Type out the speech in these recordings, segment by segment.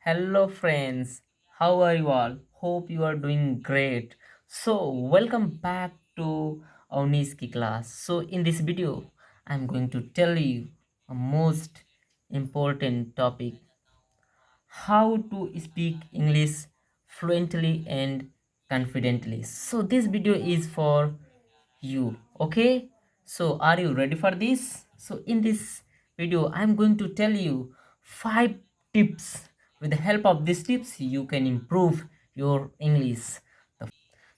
Hello friends, how are you all? Hope you are doing great. So welcome back to our Niski class. So in this video, I'm going to tell you a most important topic, how to speak English fluently and confidently. So this video is for you, okay? So are you ready for this? So in this video I'm going to tell you 5 tips. With the help of these tips you can improve your English.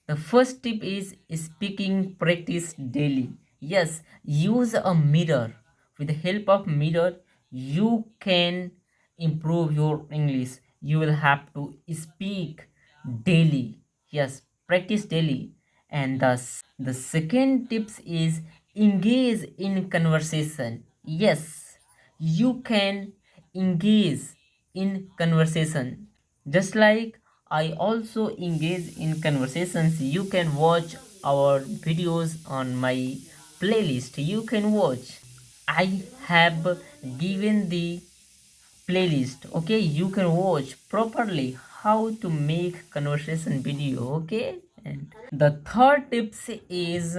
The first tip is speaking practice daily. Yes, use a mirror. With the help of mirror, you can improve your English. You will have to speak daily. Yes, practice daily. And the second tips is engage in conversation. Yes, you can engage in conversation. Just like I also engage in conversations, you can watch our videos on my playlist. You can watch. I have given the playlist. Okay, you can watch properly how to make conversation video. Okay, and the third tips is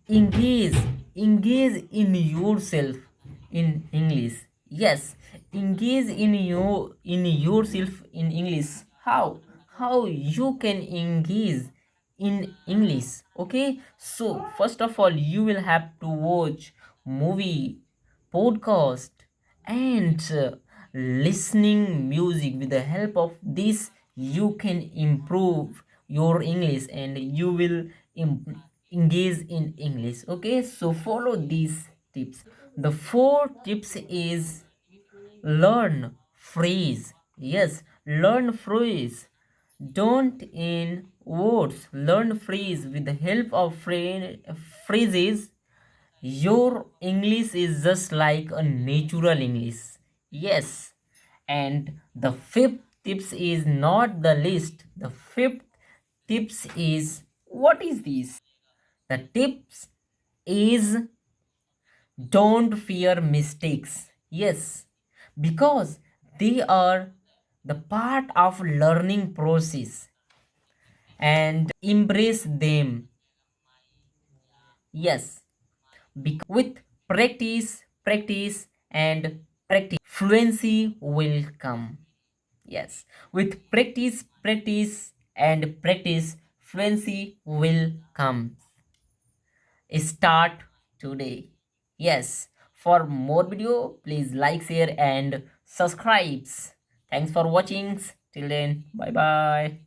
engage in yourself in English. Yes, engage in yourself in English. How you can engage in English? Okay, so first of all you will have to watch movie, podcast, and listening music. With the help of this you can improve your English and you will engage in English. Okay, so follow these tips. The fourth tips is learn phrase. Yes, learn phrase. Don't in words, learn phrase. With the help of phrases your English is just like a natural English. Yes. And the fifth tips is not the least. The fifth tips is, what is this? The tips is don't fear mistakes. Yes. Because they are the part of learning process and embrace them. Yes, with practice and practice fluency will come. Yes, with practice and practice fluency will come. Start today. Yes, for more video please like, share and subscribe. Thanks for watching. Till then, bye bye.